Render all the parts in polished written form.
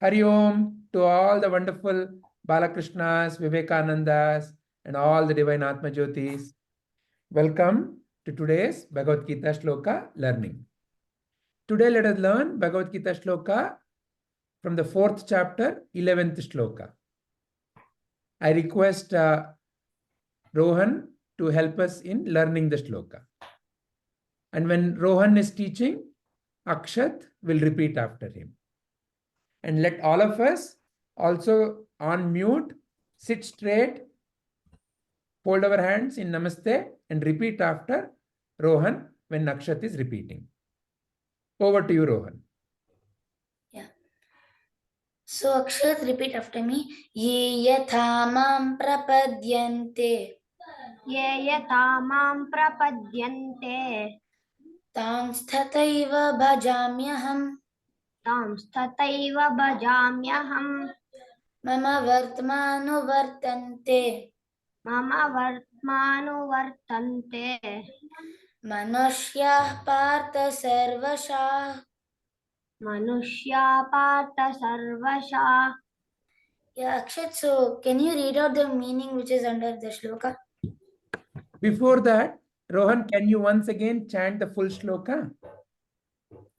Hari Om to all the wonderful Balakrishnas, Vivekanandas, and all the divine Atmajyotis. Welcome to today's Bhagavad Gita Shloka learning. Today let us learn Bhagavad Gita Shloka from the 4th chapter, 11th Shloka. I request Rohan to help us in learning the Shloka. And when Rohan is teaching, Akshat will repeat after him. And let all of us also on mute, sit straight, fold our hands in Namaste and repeat after Rohan when Akshat is repeating. Over to you, Rohan. Yeah. So Akshat, repeat after me. Ye yathā mam prapadyante. Ye yathā mam prapadyante. Tāns tathaiva bhajāmyaham. Tāns tathaiva bhajāmyaham. Mama vartmānuvartante. Mama vartmānuvartante. manuṣhyāḥ pārtha sarvaśhaḥ. Manuṣhyāḥ pārtha sarvaśhaḥ. Yeah, Akshat, so can you read out the meaning which is under the shloka? Before that, Rohan, can you once again chant the full shloka?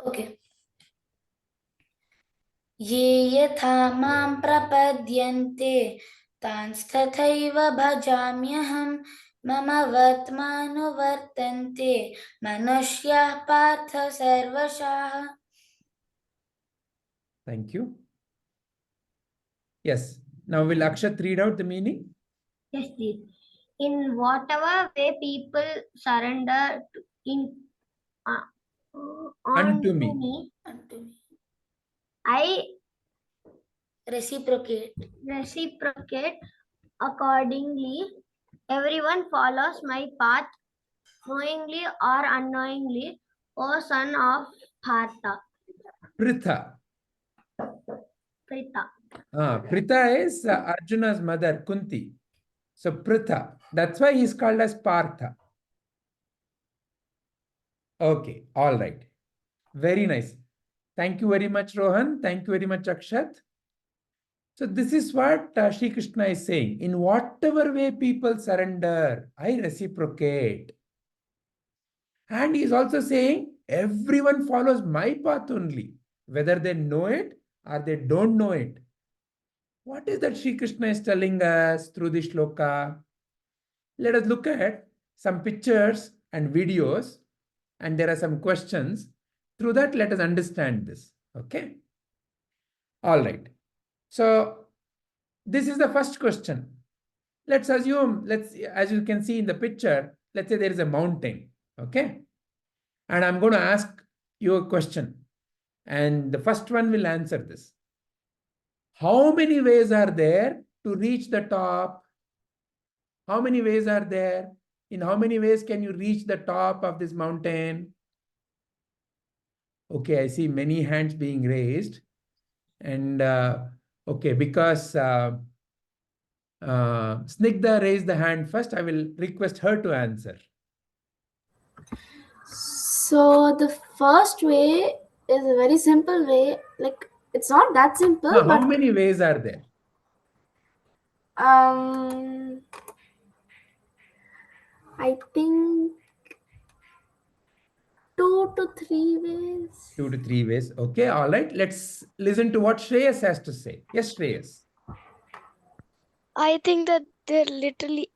Okay. Ye yathā mam prapadyante. Tāns tathaiva bhajāmyaham. Mama vartmānuvartante. manuṣhyāḥ pārtha sarvaśhaḥ. Thank you. Yes. Now will Akshat read out the meaning? Yes, please. In whatever way people surrender Unto me. Unto me. I Reciprocate. accordingly. Everyone follows my path, knowingly or unknowingly, O son of Partha. Pritha. Pritha. Pritha is Arjuna's mother, Kunti. So Pritha. That's why he's called as Partha. Okay. All right. Very nice. Thank you very much, Rohan. Thank you very much, Akshat. So this is what Shri Krishna is saying. In whatever way people surrender, I reciprocate. And he is also saying, everyone follows my path only, whether they know it or they don't know it. What is that Shri Krishna is telling us through this shloka? Let us look at some pictures and videos, and there are some questions. Through that, let us understand this. Okay? All right. So this is the first question. Let's assume, as you can see in the picture, let's say there is a mountain. Okay? And I'm going to ask you a question. And the first one will answer this. How many ways are there to reach the top? How many ways are there? In how many ways can you reach the top of this mountain? Okay, I see many hands being raised. And okay, because Snigdha raised the hand first, I will request her to answer. So the first way is a very simple way. Like, it's not that simple. Now, but how many ways are there? I think 2 to 3 ways. 2 to 3 ways. Okay, all right. Let's listen to what Shreyas has to say. Yes, Shreyas. I think that there are literally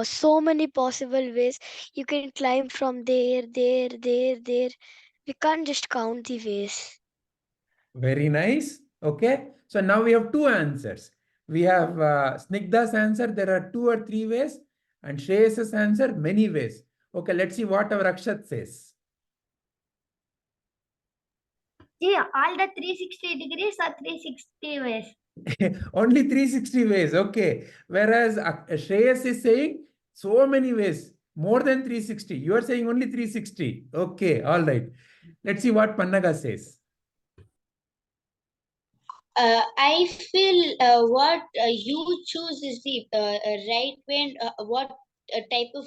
so many possible ways. You can climb from there. We can't just count the ways. Very nice. Okay. So now we have two answers. We have Snigdha's answer. There are 2 or 3 ways. And Shreyas's answer, many ways. Okay, let's see what our Akshat says. Yeah, all the 360 degrees are 360 ways. Only 360 ways. Okay. Whereas Shreyas is saying so many ways, more than 360. You are saying only 360. Okay. All right. Let's see what Pannaga says. I feel what you choose is the right way. And, what type of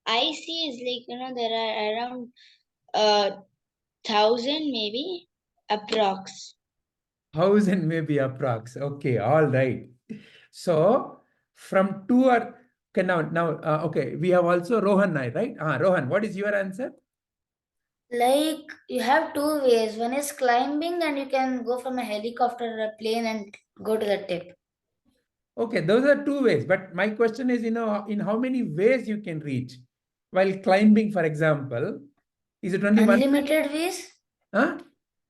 I see is like, there are around 1,000 maybe approx. House and maybe approx. Okay, all right. So from 2 or okay, now okay, we have also Rohan, right? Rohan, what is your answer? Like you have two ways. One is climbing, and you can go from a helicopter or a plane and go to the tip. Okay, those are two ways. But my question is, in how many ways you can reach while climbing, for example? Is it only one? Unlimited ways. Huh?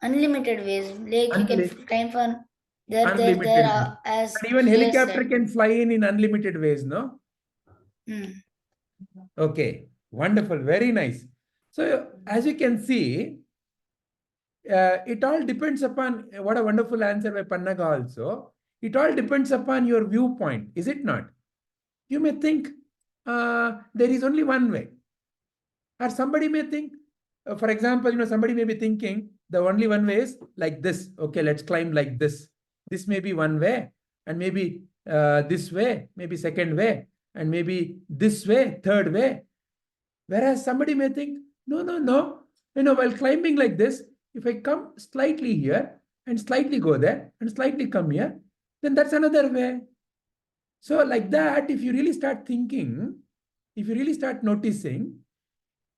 Unlimited ways. Like you can Unli- climb from there, Unlimited ways. as But even here helicopter said. can fly in unlimited ways, no? Hmm. Okay, wonderful, very nice. So as you can see, it all depends upon what a wonderful answer by Pannaga also. It all depends upon your viewpoint, is it not? You may think there is only one way. Or somebody may think, for example, somebody may be thinking the only one way is like this. Okay, let's climb like this. This may be one way, and maybe this way, maybe second way, and maybe this way, third way. Whereas somebody may think, no, no, no. While climbing like this, if I come slightly here and slightly go there and slightly come here, then that's another way. So like that, if you really start thinking, if you really start noticing,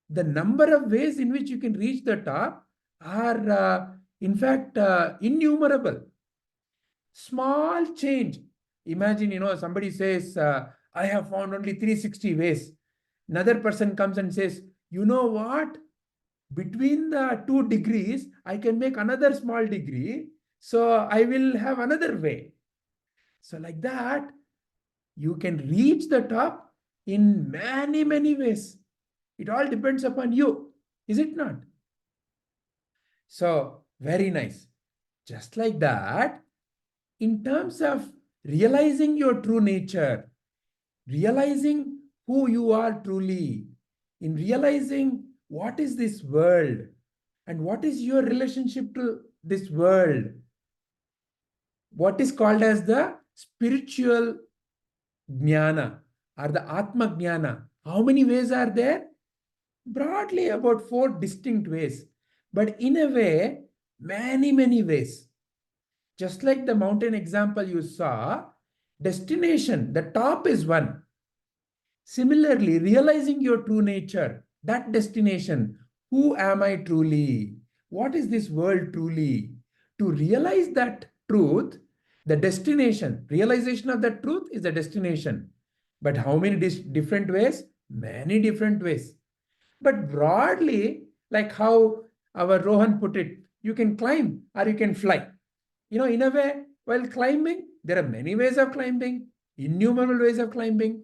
the number of ways in which you can reach the top are, in fact, innumerable. Small change. Imagine, somebody says, I have found only 360 ways. Another person comes and says, you know what? Between the 2 degrees, I can make another small degree. So I will have another way. So like that, you can reach the top in many, many ways. It all depends upon you, is it not? So very nice. Just like that, in terms of realizing your true nature, realizing who you are truly, in realizing what is this world and what is your relationship to this world, what is called as the spiritual Jnana or the Atmajyoti. How many ways are there? Broadly about 4 distinct ways, but in a way, many, many ways. Just like the mountain example you saw, destination, the top is one. Similarly, realizing your true nature, that destination, who am I truly? What is this world truly? To realize that truth, the destination, realization of that truth is the destination. But how many different ways? Many different ways. But broadly, like how our Rohan put it, you can climb or you can fly. In a way, while climbing, there are many ways of climbing, innumerable ways of climbing.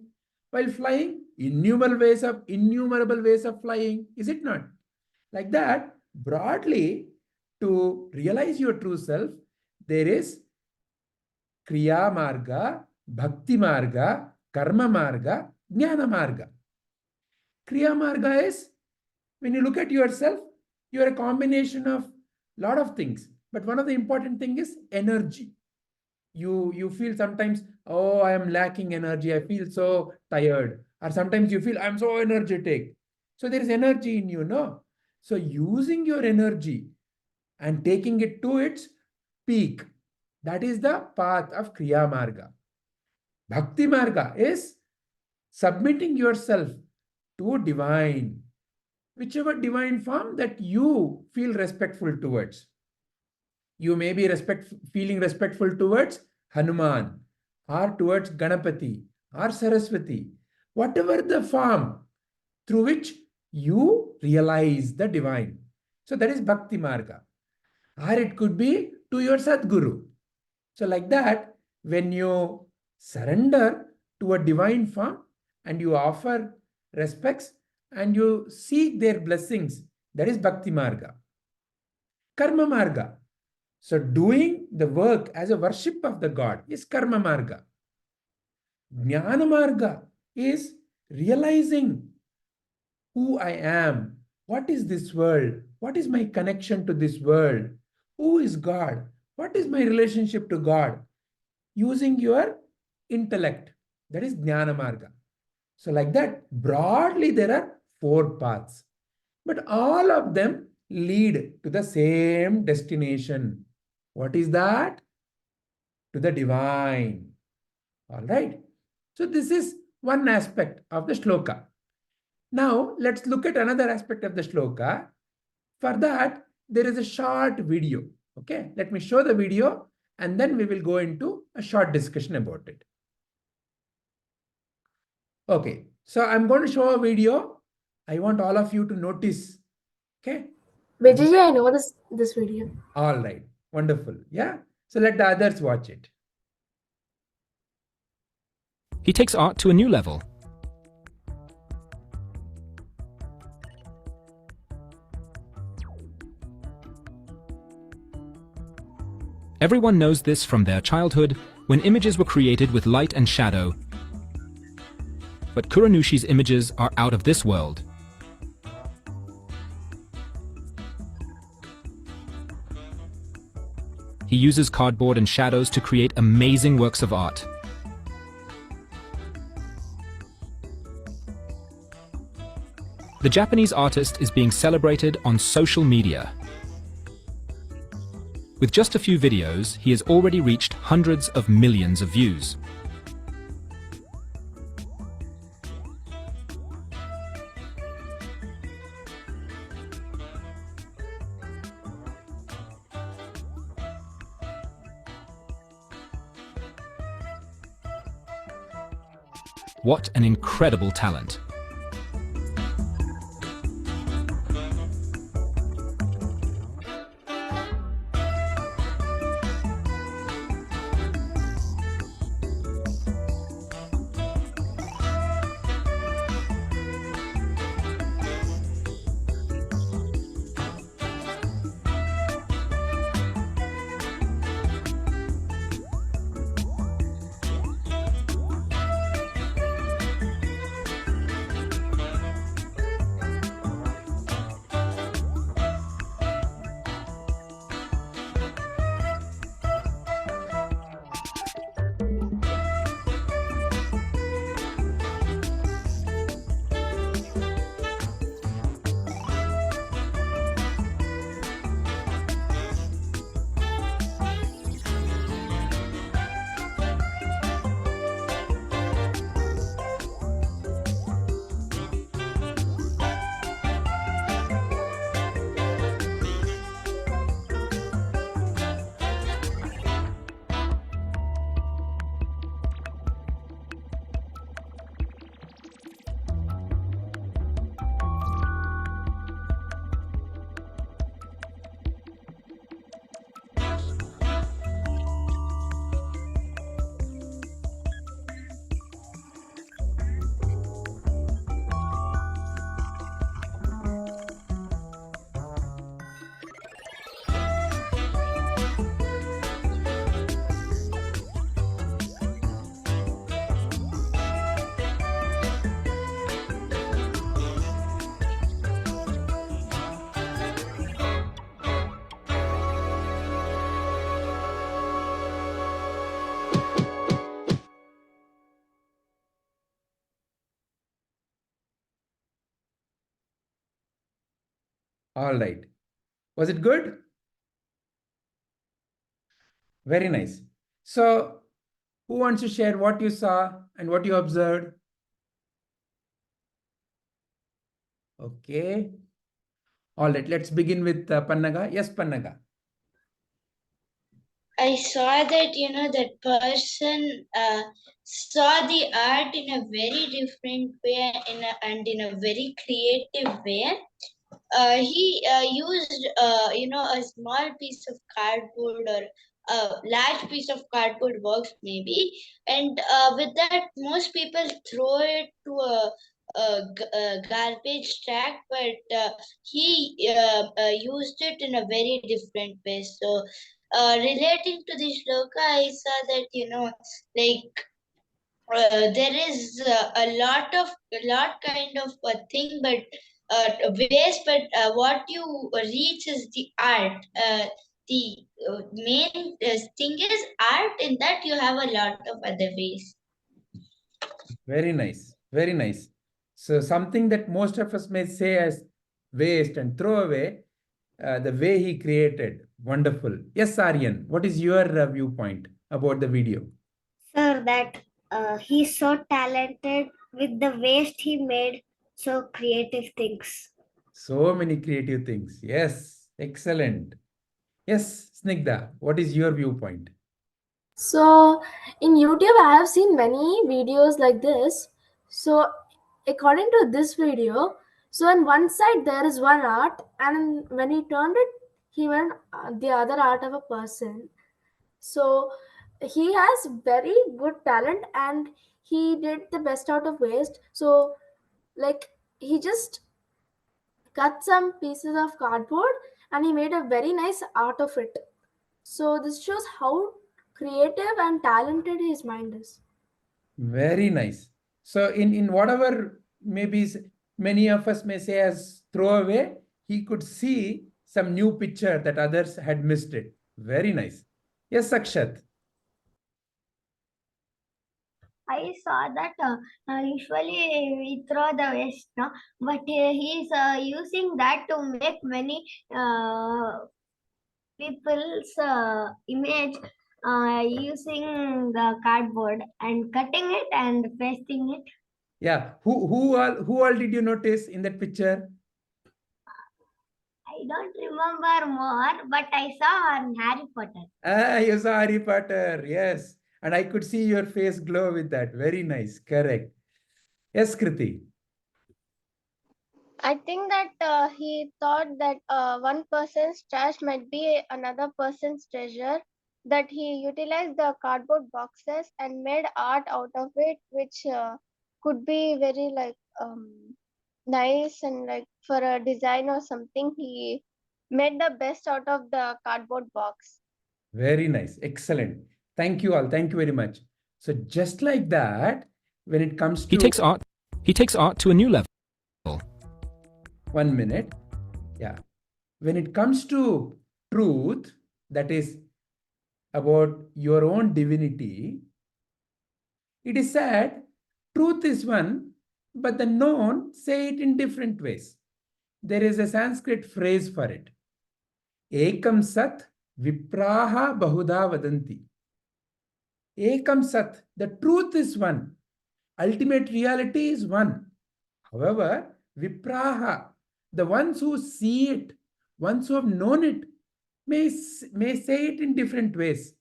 While flying, innumerable ways of flying, is it not? Like that, broadly, to realize your true self, there is Kriya Marga, Bhakti Marga, Karma Marga, Jnana Marga. Kriya Marga is, when you look at yourself, you are a combination of a lot of things. But one of the important thing is energy. You feel sometimes, oh, I am lacking energy. I feel so tired. Or sometimes you feel I'm so energetic. So there is energy in you, no? So using your energy and taking it to its peak, that is the path of Kriya Marga. Bhakti Marga is submitting yourself to divine, whichever divine form that you feel respectful towards. You may be feeling respectful towards Hanuman or towards Ganapati or Saraswati, whatever the form through which you realize the divine. So that is Bhakti Marga. Or it could be to your Sadguru. So like that, when you surrender to a divine form and you offer respects and you seek their blessings, that is Bhakti Marga. Karma Marga. So doing the work as a worship of the God is Karma Marga. Jnana Marga is realizing who I am. What is this world? What is my connection to this world? Who is God? What is my relationship to God? Using your intellect. That is Jnana Marga. So like that, broadly there are 4 paths. But all of them lead to the same destination. What is that? To the divine. All right. So this is one aspect of the shloka. Now let's look at another aspect of the shloka. For that, there is a short video. Okay, let me show the video and then we will go into a short discussion about it. Okay, so I'm going to show a video. I want all of you to notice. Okay. Vijay, I know this video. All right. Wonderful. Yeah. So let the others watch it. He takes art to a new level. Everyone knows this from their childhood, when images were created with light and shadow. But Kuranushi's images are out of this world. He uses cardboard and shadows to create amazing works of art. The Japanese artist is being celebrated on social media. With just a few videos, he has already reached hundreds of millions of views. What an incredible talent! All right. Was it good? Very nice. So, who wants to share what you saw and what you observed? Okay. All right. Let's begin with Pannaga. Yes, Pannaga. I saw that, that person saw the art in a very different way and in a very creative way. He used, a small piece of cardboard or a large piece of cardboard works maybe. And with that, most people throw it to a garbage track, but he used it in a very different way. So, relating to the shloka, I saw that, there is a lot kind of a thing, but waste, but what you reach is the art. The main thing is art. In that, you have a lot of other ways. Very nice. Very nice. So something that most of us may say as waste and throw away, the way he created Wonderful. Yes, Aryan, what is your viewpoint about the video? Sir, that he's so talented with the waste he made, so creative things. So many creative things. Yes, excellent. Yes, Snigdha, what is your viewpoint? So in YouTube, I have seen many videos like this. So according to this video, so on one side there is one art, and when he turned it, he went the other art of a person. So he has very good talent, and he did the best out of waste. So like he just cut some pieces of cardboard and he made a very nice art of it. So this shows how creative and talented his mind is. Very nice. So in whatever maybe many of us may say as throwaway, he could see some new picture that others had missed it. Very nice. Yes, Akshat. I saw that usually we throw the waste, no? But he's using that to make many people's image using the cardboard and cutting it and pasting it. Yeah. Who all did you notice in that picture? I don't remember more, but I saw on Harry Potter. Ah, you saw Harry Potter. Yes. And I could see your face glow with that. Very nice. Correct. Yes, Kriti. I think that he thought that one person's trash might be another person's treasure, that he utilized the cardboard boxes and made art out of it, which could be very nice, and like for a design or something, he made the best out of the cardboard box. Very nice. Excellent. Thank you all. Thank you very much. So just like that, when it comes to... He takes art to a new level. 1 minute. Yeah. When it comes to truth, that is about your own divinity, it is said, truth is one, but the known say it in different ways. There is a Sanskrit phrase for it. Ekam sat vipraha bahuda vadanti. Ekam sat, the truth is one. Ultimate reality is one. However, vipraha, the ones who see it, ones who have known it, may say it in different ways.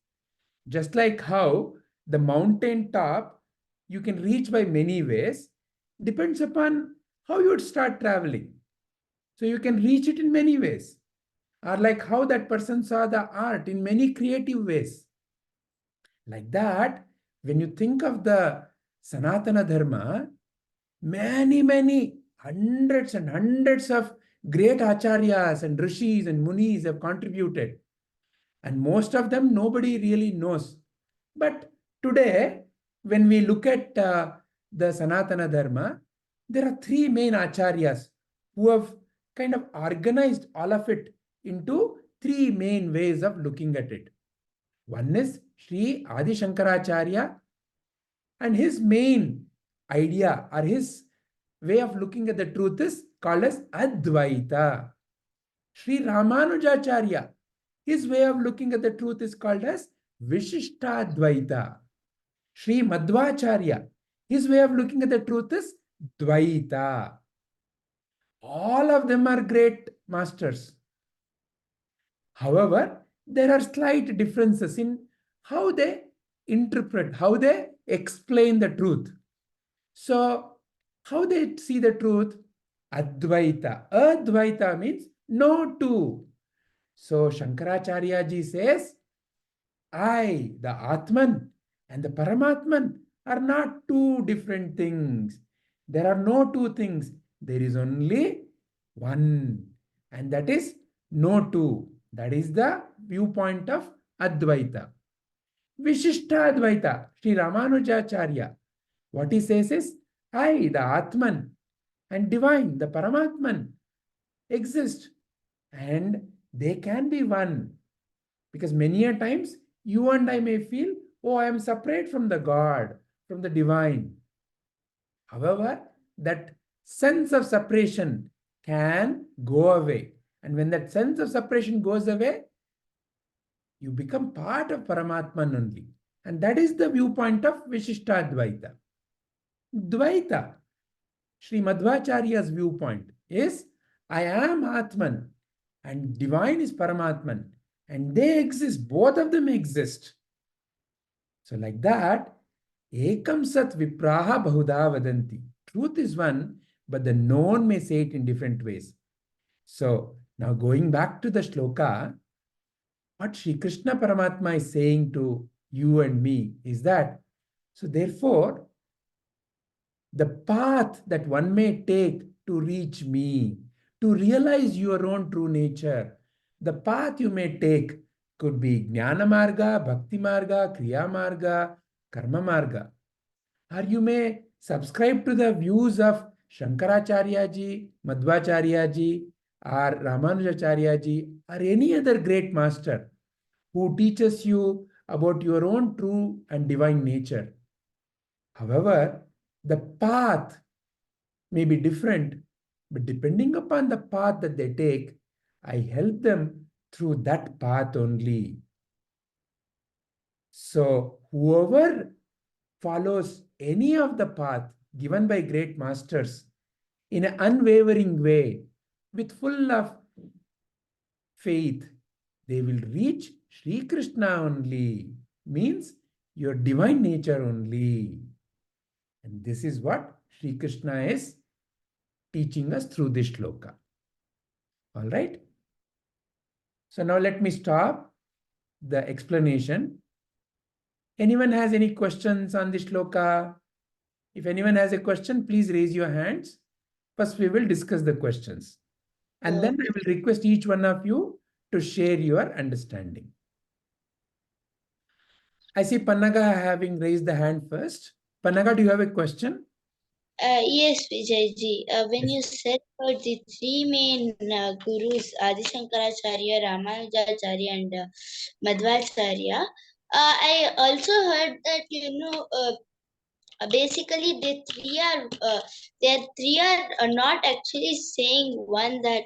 Just like how the mountain top you can reach by many ways, depends upon how you would start traveling. So you can reach it in many ways. Or like how that person saw the art in many creative ways. Like that, when you think of the Sanatana Dharma, many hundreds and hundreds of great acharyas and rishis and munis have contributed. And most of them nobody really knows. But today, when we look at the Sanatana Dharma, there are three main acharyas who have kind of organized all of it into three main ways of looking at it. One is Sri Adi Shankaracharya, and his main idea or his way of looking at the truth is called as Advaita. Sri Ramanujacharya, his way of looking at the truth is called as Vishishtadvaita. Sri Madhvacharya, his way of looking at the truth is Dvaita. All of them are great masters. However, there are slight differences in how they interpret, how they explain the truth. So, how they see the truth? Advaita. Advaita means no two. So, Shankaracharya ji says, I, the Atman and the Paramatman are not two different things. There are no two things. There is only one. And that is no two. That is the viewpoint of Advaita. Vishishtadvaita, Sri Ramanujacharya, what he says is, I, the Atman, and divine, the Paramatman, exist. And they can be one. Because many a times, you and I may feel, oh, I am separate from the God, from the divine. However, that sense of separation can go away. And when that sense of separation goes away, You become part of Paramatman only. And that is the viewpoint of Vishishtadvaita. Dvaita, Sri Madhvacharya's viewpoint is, I am Atman and divine is Paramatman. And they exist, both of them exist. So like that, Ekam Sat Vipraha Bahuda Vadanti. Truth is one, but the known may say it in different ways. So now going back to the shloka, what Sri Krishna Paramatma is saying to you and me is that, so therefore, the path that one may take to reach me, to realize your own true nature, the path you may take could be Jnana Marga, Bhakti Marga, Kriya Marga, Karma Marga. Or you may subscribe to the views of Shankaracharya ji, Madhvacharya ji, or Ramanujacharya ji, or any other great master who teaches you about your own true and divine nature. However, the path may be different, but depending upon the path that they take, I help them through that path only. So whoever follows any of the path given by great masters in an unwavering way, with full of faith, they will reach Sri Krishna only, means your divine nature only. And this is what Sri Krishna is teaching us through this shloka. All right? So now let me stop the explanation. Anyone has any questions on this shloka? If anyone has a question, please raise your hands. First, we will discuss the questions. And then I will request each one of you to share your understanding. I see Pannaga having raised the hand first. Pannaga, do you have a question? Yes, Vijayji. When you said about the three main gurus, Adi Shankaracharya, Ramanujacharya, and Madhvacharya, I also heard that basically they three are not actually saying one, that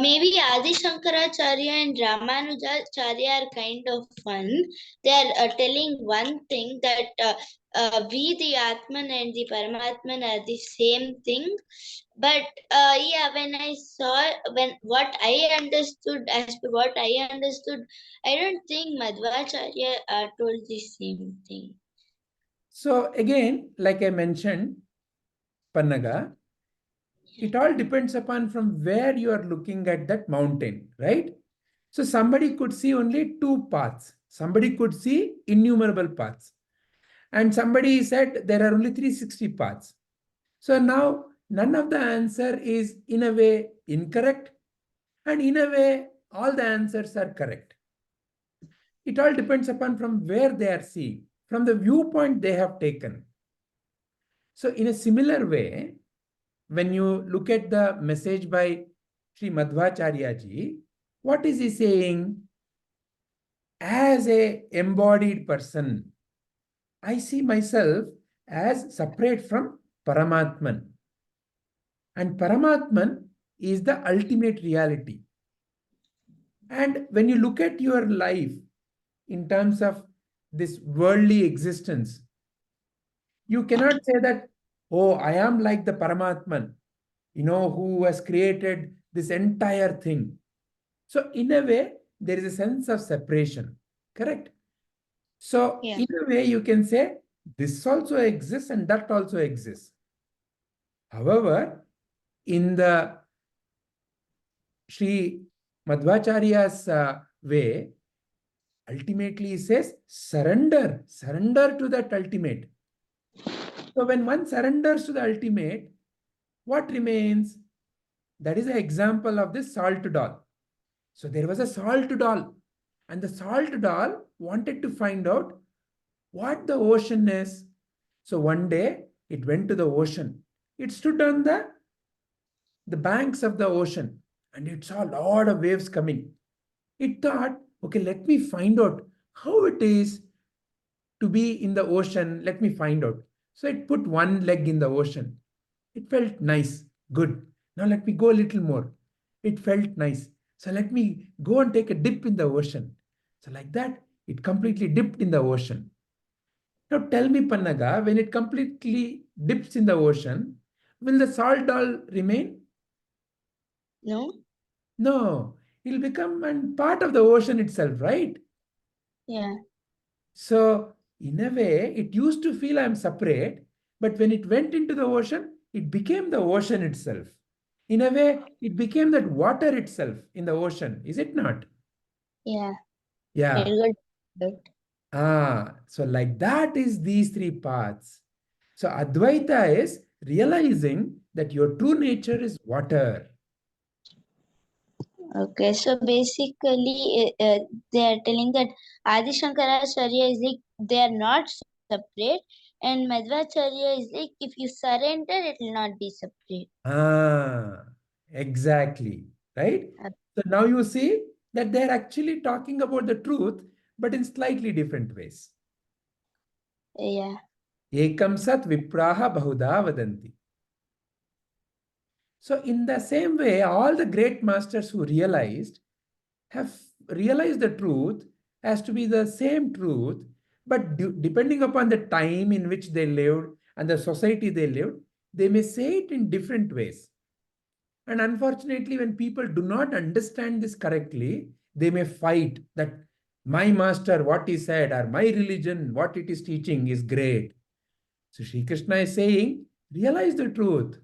maybe Adi Shankaracharya and Ramanujacharya are kind of one. They are telling one thing, that we the Atman and the Paramatman are the same thing. But when I saw, what I understood, as per what I understood, I don't think Madhvacharya told the same thing. So again, like I mentioned, Pannaga, it all depends upon from where you are looking at that mountain, right? So somebody could see only two paths. Somebody could see innumerable paths. And somebody said there are only 360 paths. So now none of the answer is in a way incorrect, and in a way all the answers are correct. It all depends upon from where they are seeing, from the viewpoint they have taken. So in a similar way, when you look at the message by Sri Madhvacharya ji, what is he saying? As a embodied person, I see myself as separate from Paramatman. And Paramatman is the ultimate reality. And when you look at your life in terms of this worldly existence, you cannot say that, oh, I am like the Paramatman, who has created this entire thing. So in a way, there is a sense of separation, correct? So in a way, you can say this also exists and that also exists. However, in the Sri Madhvacharya's way, ultimately he says, surrender to that ultimate. So when one surrenders to the ultimate, what remains? That is an example of this salt doll. So there was a salt doll, and the salt doll wanted to find out what the ocean is. So one day it went to the ocean. It stood on the banks of the ocean, and it saw a lot of waves coming. It thought, okay, let me find out how it is to be in the ocean. Let me find out. So it put one leg in the ocean. It felt nice, good. Now let me go a little more. It felt nice. So let me go and take a dip in the ocean. So like that, it completely dipped in the ocean. Now tell me, Pannaga, when it completely dips in the ocean, will the salt doll remain? No? No, it'll become a part of the ocean itself, right? Yeah. So in a way, it used to feel I'm separate, but when it went into the ocean, it became the ocean itself. In a way, it became that water itself in the ocean, is it not? Yeah. Yeah. It got So like that is these three paths. So Advaita is realizing that your true nature is water. Okay, so basically, they are telling that Adi Shankaracharya is like they are not separate, and Madhvacharya is like if you surrender, it will not be separate. Exactly. Right? So now you see that they're actually talking about the truth, but in slightly different ways. Yeah. Ekam sat vipraha bahuda vadanti. So in the same way, all the great masters who have realized the truth has to be the same truth, but depending upon the time in which they lived and the society they lived, they may say it in different ways. And unfortunately, when people do not understand this correctly, they may fight that my master, what he said, or my religion, what it is teaching is great. So Sri Krishna is saying, realize the truth.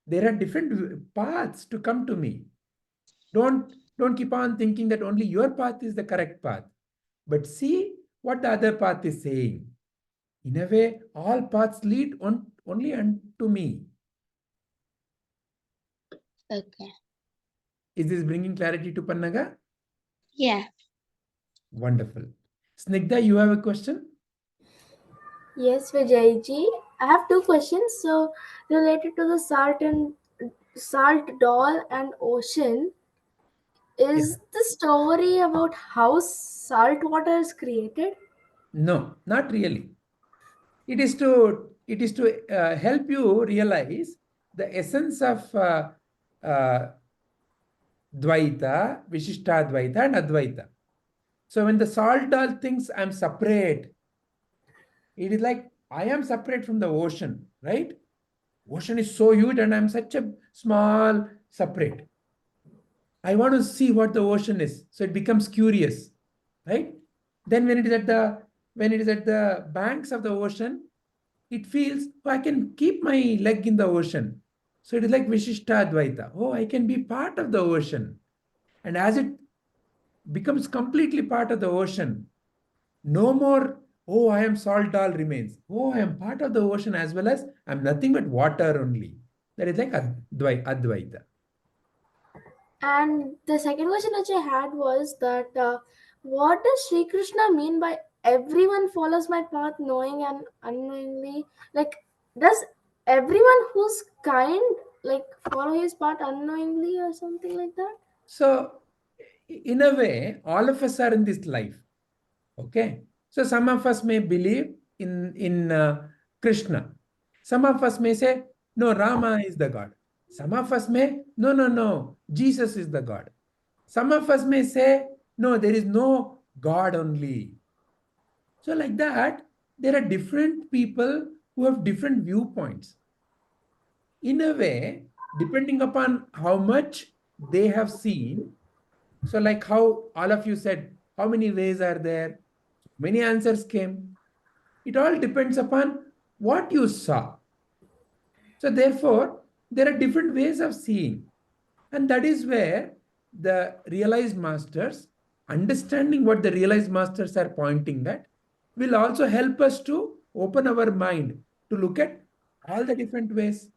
There are different paths to come to me. Don't keep on thinking that only your path is the correct path, but see what the other path is saying. In a way, all paths lead only unto me. Okay. Is this bringing clarity to Pannaga? Yeah. Wonderful. Snigdha, you have a question? Yes, Vijayji. I have two questions. So related to the salt doll and ocean, is the story about how salt water is created? No, not really. It is to help you realize the essence of Dvaita, Vishishtadvaita, and Advaita. So when the salt doll thinks I'm separate, it is like I am separate from the ocean, right? Ocean is so huge and I'm such a small separate. I want to see what the ocean is. So it becomes curious, right? Then when it is at the banks of the ocean, it feels, oh, I can keep my leg in the ocean. So it is like Vishishta Advaita. Oh, I can be part of the ocean. And as it becomes completely part of the ocean, no more, oh, I am salt doll remains. Oh, I am part of the ocean as well as I'm nothing but water only. That is like Advaita. And the second question which I had was that what does Sri Krishna mean by everyone follows my path knowing and unknowingly? Like, does everyone who's kind like follow his path unknowingly or something like that? So, in a way, all of us are in this life. Okay. So, some of us may believe in Krishna. Some of us may say, no, Rama is the God. Some of us may, no, Jesus is the God. Some of us may say, no, there is no God only. So, like that, there are different people who have different viewpoints. In a way, depending upon how much they have seen, so like how all of you said, how many ways are there? Many answers came. It all depends upon what you saw. So therefore, there are different ways of seeing. And that is where the realized masters, understanding what the realized masters are pointing at, will also help us to open our mind to look at all the different ways.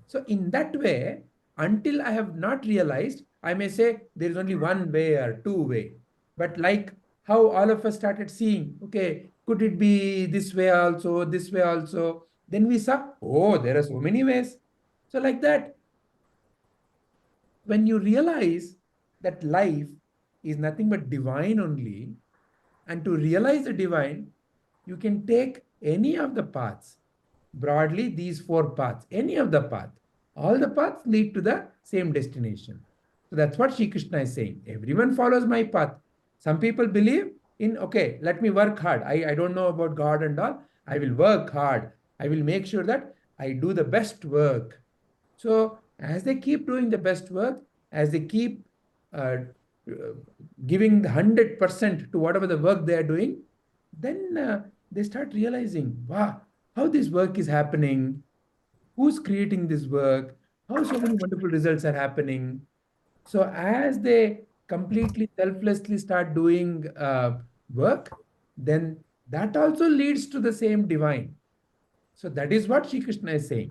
So in that way, until I have not realized, I may say there is only one way or two way. But like how all of us started seeing, okay, could it be this way also, this way also? Then we saw, oh, there are so many ways. So like that, when you realize that life is nothing but divine only, and to realize the divine, you can take any of the paths. Broadly, these four paths, any of the path. All the paths lead to the same destination. So that's what Sri Krishna is saying. Everyone follows my path. Some people believe in, okay, let me work hard. I don't know about God and all. I will work hard. I will make sure that I do the best work. So as they keep doing the best work, as they keep giving the 100% to whatever the work they are doing, then they start realizing, wow, how this work is happening, who's creating this work, how so many wonderful results are happening. So as they completely selflessly start doing work, then that also leads to the same divine. So that is what Sri Krishna is saying.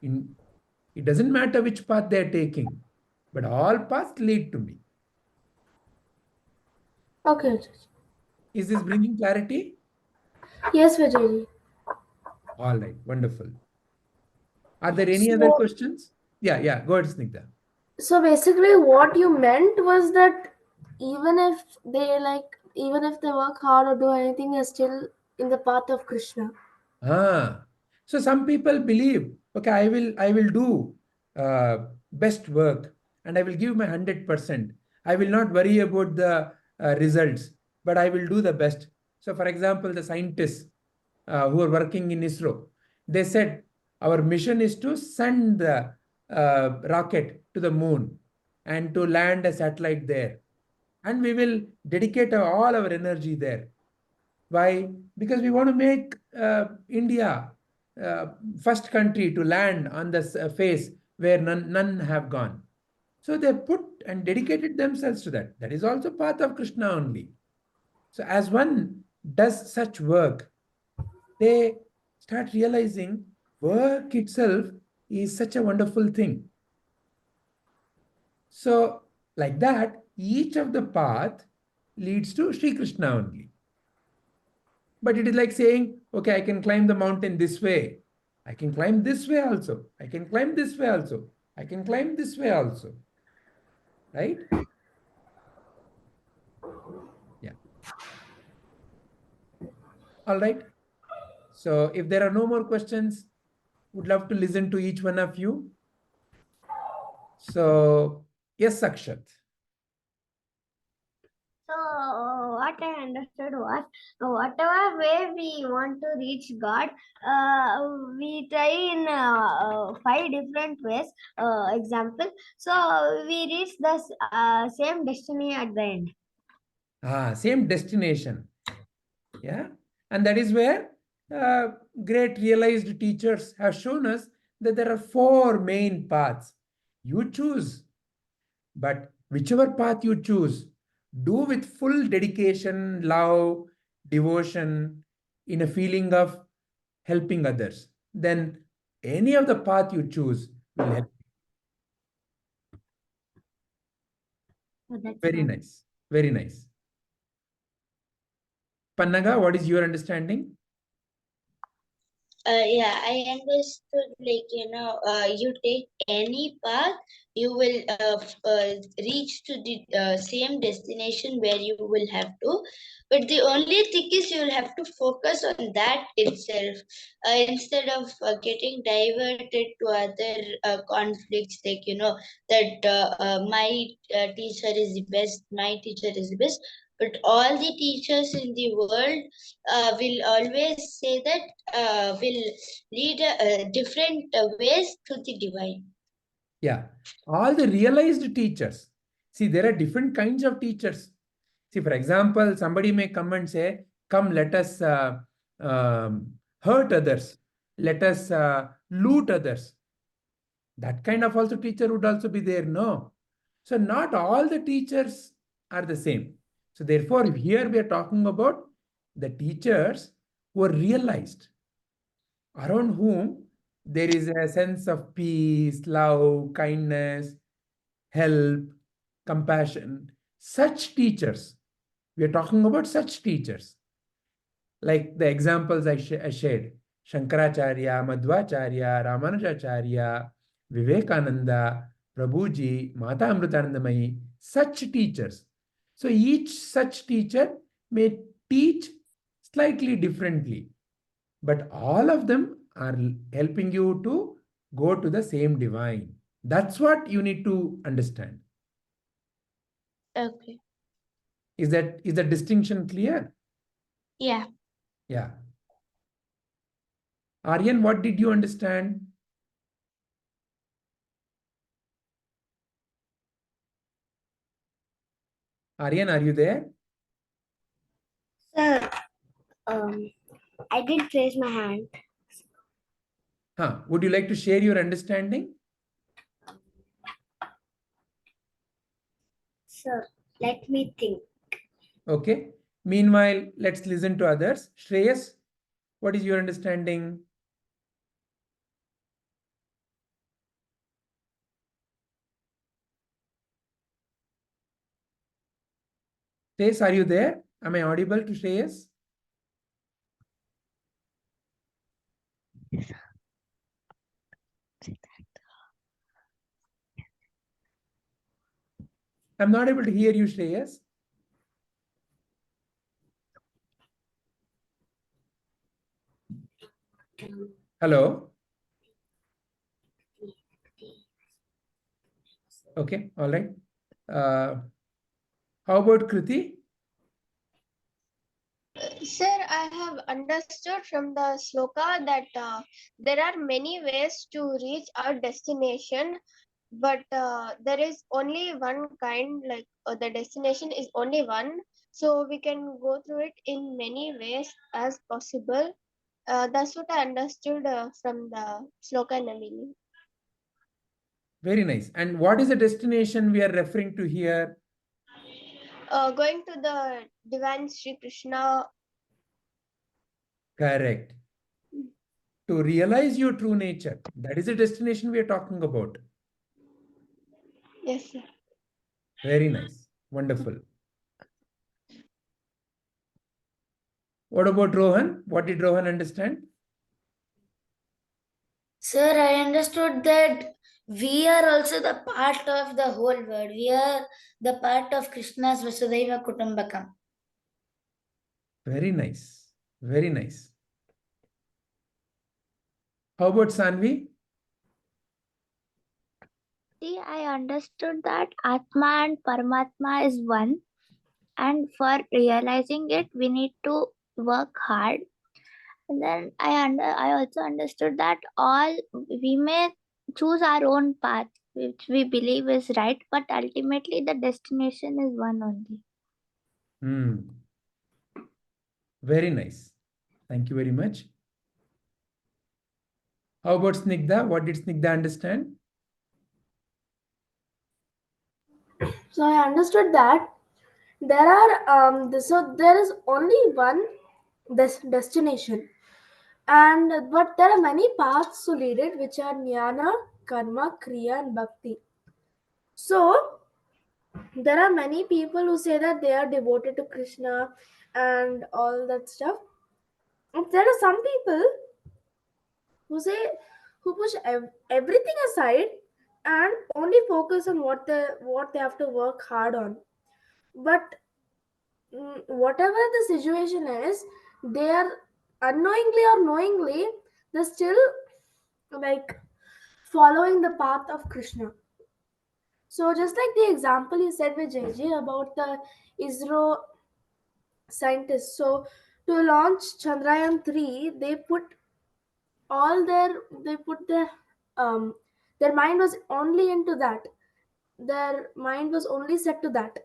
It doesn't matter which path they are taking, but all paths lead to me. Okay. Is this bringing clarity? Yes, Vijay. All right, wonderful. Are there any other questions? Yeah, go ahead, Snigdha. So basically, what you meant was that even if they work hard or do anything, they're still in the path of Krishna. So some people believe, okay, I will do best work and I will give my 100%. I will not worry about the results, but I will do the best. So for example, the scientists who are working in ISRO, they said, our mission is to send the rocket to the moon and to land a satellite there. And we will dedicate all our energy there. Why? Because we want to make India first country to land on the face where none have gone. So they put and dedicated themselves to that. That is also path of Krishna only. So as one does such work, they start realizing work itself is such a wonderful thing. So like that, each of the path leads to Sri Krishna only. But it is like saying, okay, I can climb the mountain this way. I can climb this way also. I can climb this way also. I can climb this way also. Right? Yeah. All right. So if there are no more questions, would love to listen to each one of you. So yes, Sakshat. So what I understood was, whatever way we want to reach God, we try in 5 different ways. Example, so we reach the same destiny at the end. Same destination. Yeah. And that is where great realized teachers have shown us that there are 4 main paths. You choose. But whichever path you choose, do with full dedication, love, devotion, in a feeling of helping others. Then any of the path you choose will help. So that's Very all. nice. Very nice. Pannaga, what is your understanding? Yeah, I understood, like, you take any path, you will reach to the same destination where you will have to. But the only thing is you will have to focus on that itself instead of getting diverted to other conflicts, like, that my teacher is the best, my teacher is the best. But all the teachers in the world will always say that will lead different ways to the divine. Yeah. All the realized teachers. See, there are different kinds of teachers. See, for example, somebody may come and say, come, let us hurt others. Let us loot others. That kind of also teacher would also be there, no? So not all the teachers are the same. So therefore, here we are talking about the teachers who are realized, around whom there is a sense of peace, love, kindness, help, compassion. Such teachers, we are talking about such teachers. Like the examples I shared, Shankaracharya, Madhvacharya, Ramanujacharya, Vivekananda, Prabhuji, Mata Amritanandamayi, such teachers. So each such teacher may teach slightly differently, but all of them are helping you to go to the same divine. That's what you need to understand. Okay. Is the distinction clear? Yeah. Yeah. Aryan, what did you understand? Aryan, are you there? Sir, I didn't raise my hand. Would you like to share your understanding? Sir, let me think. Okay. Meanwhile, let's listen to others. Shreyas, what is your understanding? Shreyas, are you there? Am I audible to Shreyas? I'm not able to hear you, Shreyas. Hello? Okay, all right. How about Kriti? Sir, I have understood from the sloka that there are many ways to reach our destination, but there is only one kind, like the destination is only one, so we can go through it in many ways as possible. That's what I understood from the sloka and the meaning. Very nice. And what is the destination we are referring to here? Going to the divine Sri Krishna. Correct. To realize your true nature. That is the destination we are talking about. Yes, sir. Very nice. Wonderful. What about Rohan? What did Rohan understand? Sir, I understood that we are also the part of the whole world. We are the part of Krishna's Vasudhaiva Kutumbakam. Very nice. Very nice. How about Sanvi? See, I understood that Atma and Paramatma is one, and for realizing it, we need to work hard. And then I also understood that we may choose our own path, which we believe is right, but ultimately the destination is one only. Very nice. Thank you very much. How about Snigdha? What did Snigdha understand? So I understood that there is only one destination, but there are many paths to lead it, which are jnana, karma, kriya, and bhakti. So there are many people who say that they are devoted to Krishna and all that stuff. And there are some people who push everything aside and only focus on what they have to work hard on. But whatever the situation is, they are unknowingly or knowingly, they're still like following the path of Krishna. So just like the example you said with JJ about the ISRO scientists, so to launch Chandrayaan 3, they put their mind was only into that. Their mind was only set to that.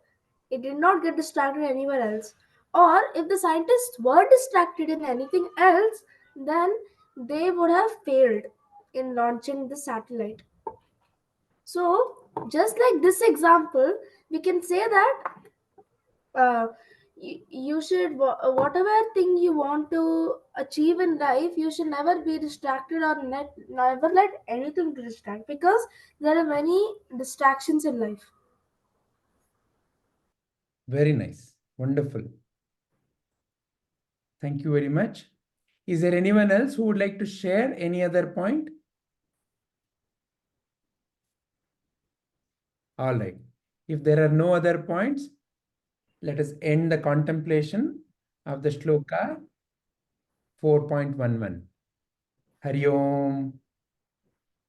It did not get distracted anywhere else. Or if the scientists were distracted in anything else, then they would have failed in launching the satellite. So, just like this example, we can say that you should, whatever thing you want to achieve in life, you should never be distracted or never let anything distract, because there are many distractions in life. Very nice. Wonderful. Thank you very much. Is there anyone else who would like to share any other point? All right. If there are no other points, let us end the contemplation of the shloka 4.11. Hari Om.